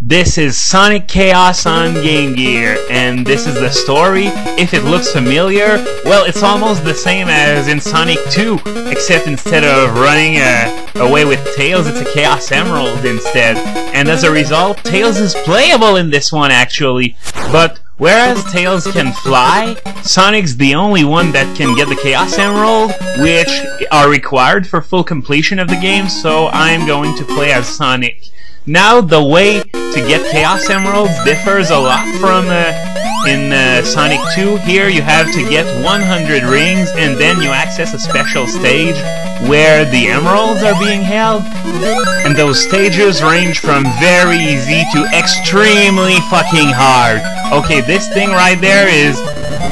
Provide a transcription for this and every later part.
This is Sonic Chaos on Game Gear, and this is the story. If it looks familiar, well, it's almost the same as in Sonic 2, except instead of running away with Tails, it's a Chaos Emerald instead. And as a result, Tails is playable in this one, actually. But whereas Tails can fly, Sonic's the only one that can get the Chaos Emerald, which are required for full completion of the game, so I'm going to play as Sonic. Now, the way to get Chaos Emeralds differs a lot from in Sonic 2. Here you have to get 100 rings and then you access a special stage where the emeralds are being held. And those stages range from very easy to extremely fucking hard. Okay, this thing right there is,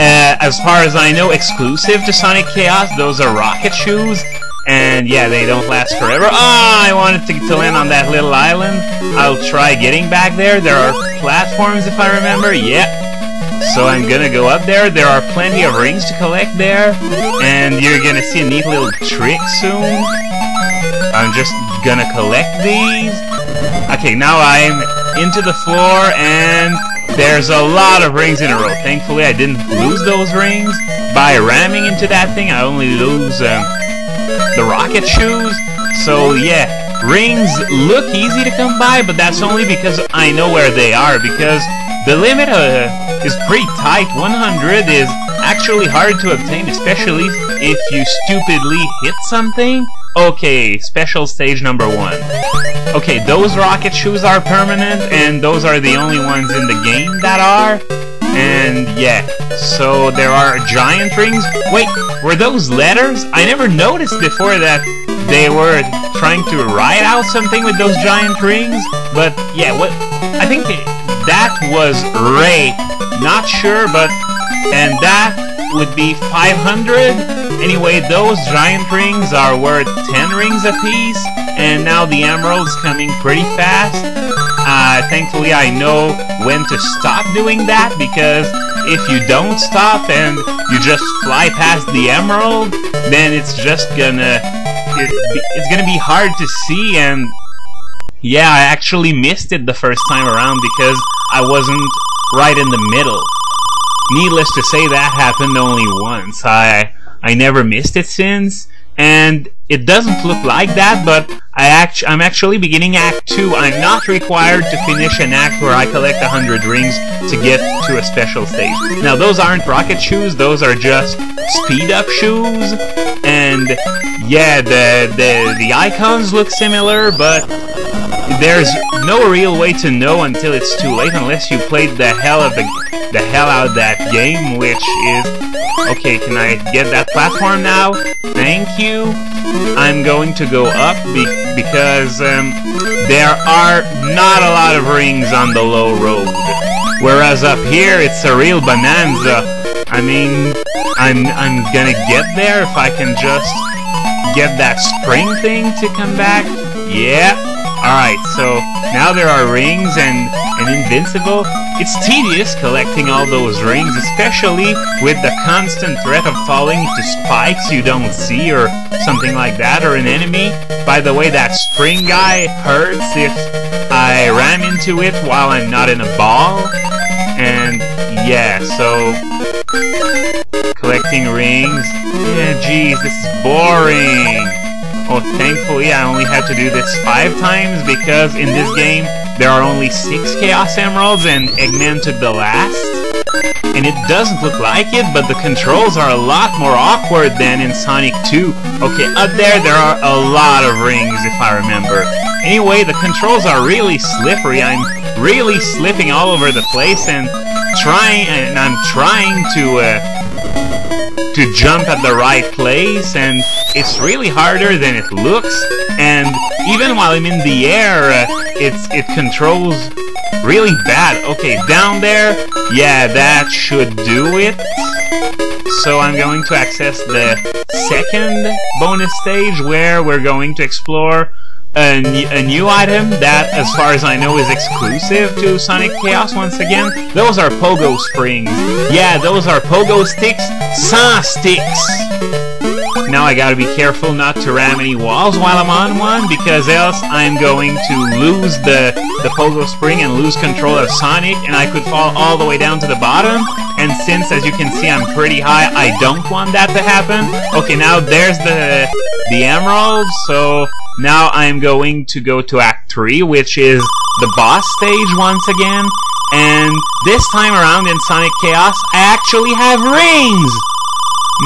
as far as I know, exclusive to Sonic Chaos. Those are rocket shoes. And yeah, they don't last forever. I wanted to land on that little island. I'll try getting back there. There are platforms, if I remember. Yep. So I'm gonna go up there. There are plenty of rings to collect there. And you're gonna see a neat little trick soon. I'm just gonna collect these. Okay, now I'm into the floor and there's a lot of rings in a row. Thankfully, I didn't lose those rings. By ramming into that thing, I only lose the rocket shoes. So yeah, rings look easy to come by, but that's only because I know where they are, because the limit is pretty tight. 100 is actually hard to obtain, especially if you stupidly hit something. Okay, special stage number 1. Okay, those rocket shoes are permanent, and those are the only ones in the game that are. And yeah, so there are giant rings. Wait, were those letters? I never noticed before that they were trying to write out something with those giant rings. But yeah, what? I think that was Ray. Not sure, but and that would be 500. Anyway, those giant rings are worth 10 rings apiece. And now the emerald's coming pretty fast. Thankfully, I know when to stop doing that, because if you don't stop and you just fly past the emerald, then it's just gonna be hard to see. And yeah, I actually missed it the first time around because I wasn't right in the middle. Needless to say, that happened only once. I never missed it since, and it doesn't look like that, but I'm actually beginning Act 2. I'm not required to finish an act where I collect 100 rings to get to a special stage. Now, those aren't rocket shoes, those are just speed-up shoes, and yeah, the icons look similar, but there's no real way to know until it's too late, unless you played the hell out of that game, which is... Okay, can I get that platform now? Thank you. I'm going to go up because there are not a lot of rings on the low road. Whereas up here, it's a real bonanza. I mean, I'm gonna get there if I can just get that spring thing to come back. Yeah. Alright, so now there are rings and invincible. It's tedious collecting all those rings, especially with the constant threat of falling into spikes you don't see or something like that, or an enemy. By the way, that spring guy hurts if I ram into it while I'm not in a ball. And yeah, so collecting rings. Yeah, geez, this is boring. Oh, thankfully I only had to do this 5 times, because in this game there are only 6 Chaos Emeralds and Eggman took the last. And it doesn't look like it, but the controls are a lot more awkward than in Sonic 2. Okay, up there are a lot of rings, if I remember. Anyway, the controls are really slippery. I'm really slipping all over the place, and I'm trying to jump at the right place, and it's really harder than it looks. And even while I'm in the air, it controls really bad. Okay, down there, yeah, that should do it. So I'm going to access the second bonus stage, where we're going to explore a new item that, as far as I know, is exclusive to Sonic Chaos once again. Those are pogo springs. Yeah, those are pogo sticks. Sans sticks. Now I gotta be careful not to ram any walls while I'm on one, because else I'm going to lose the pogo spring and lose control of Sonic, and I could fall all the way down to the bottom. And since, as you can see, I'm pretty high, I don't want that to happen. Okay, now there's the emerald, so now I'm going to go to Act 3, which is the boss stage once again. And this time around in Sonic Chaos, I actually have rings!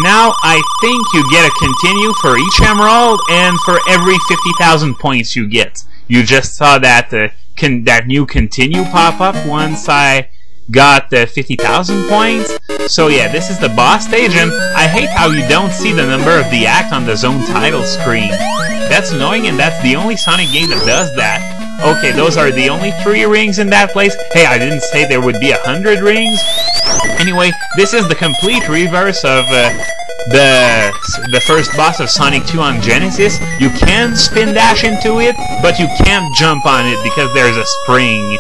Now, I think you get a continue for each emerald, and for every 50,000 points you get. You just saw that that new continue pop up once I got the 50,000 points. So yeah, this is the boss stage, and I hate how you don't see the number of the act on the zone title screen. That's annoying, and that's the only Sonic game that does that. Okay, those are the only 3 rings in that place. Hey, I didn't say there would be 100 rings. Anyway, this is the complete reverse of the first boss of Sonic 2 on Genesis. You can spin dash into it, but you can't jump on it because there's a spring.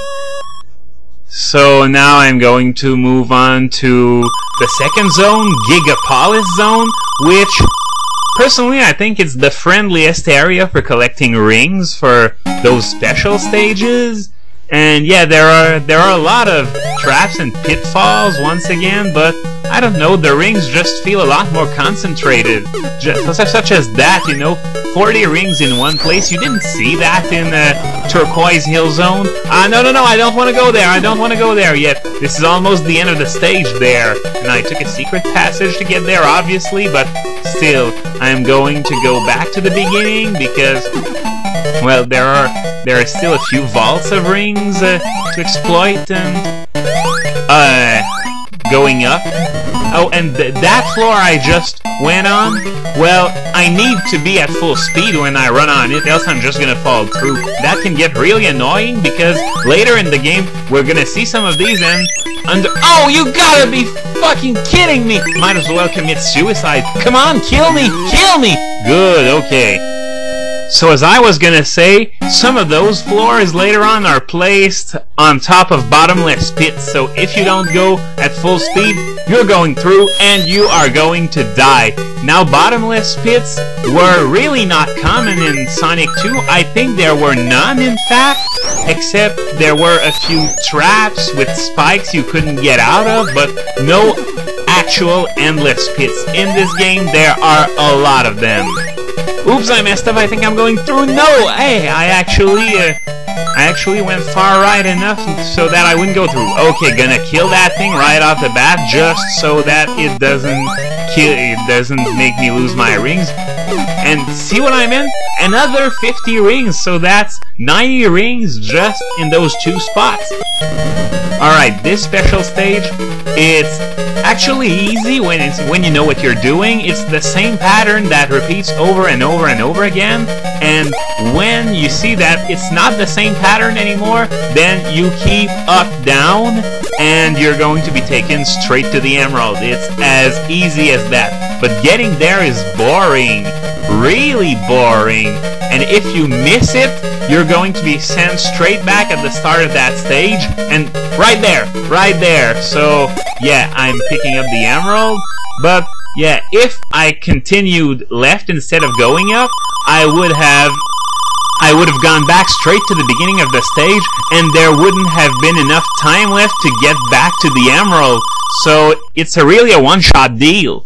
So now I'm going to move on to the second zone, Gigapolis Zone, which personally I think it's the friendliest area for collecting rings for those special stages. And yeah, there are a lot of traps and pitfalls once again, but I don't know, the rings just feel a lot more concentrated. Such as that, you know, 40 rings in one place. You didn't see that in Turquoise Hill Zone. No, I don't want to go there. I don't want to go there yet. This is almost the end of the stage there. And I took a secret passage to get there, obviously, but still, I'm going to go back to the beginning because, well, there are still a few vaults of rings to exploit, and going up. Oh, and that floor I just went on, well, I need to be at full speed when I run on it, else I'm just gonna fall through. That can get really annoying, because later in the game, we're gonna see some of these, and oh, you gotta be fucking kidding me! Might as well commit suicide. Come on, kill me! Kill me! Good, okay. So as I was gonna say, some of those floors later on are placed on top of bottomless pits, so if you don't go at full speed, you're going through and you are going to die. Now, bottomless pits were really not common in Sonic 2. I think there were none, in fact, except there were a few traps with spikes you couldn't get out of, but no actual endless pits. In this game, there are a lot of them. Oops, I messed up. I think I'm going through. No! Hey, I actually went far right enough so that I wouldn't go through. Okay, gonna kill that thing right off the bat just so that it doesn't make me lose my rings. And see what I meant? Another 50 rings, so that's 90 rings just in those 2 spots. Alright, this special stage, it's actually easy when you know what you're doing. It's the same pattern that repeats over and over and over again, and when you see that it's not the same pattern anymore, then you keep up, down, and you're going to be taken straight to the emerald. It's as easy as that. But getting there is boring. Really boring. And if you miss it, you're going to be sent straight back at the start of that stage, and right there. So yeah, I'm picking up the emerald, but yeah, if I continued left instead of going up, I would have gone back straight to the beginning of the stage, and there wouldn't have been enough time left to get back to the emerald. So it's really a one-shot deal.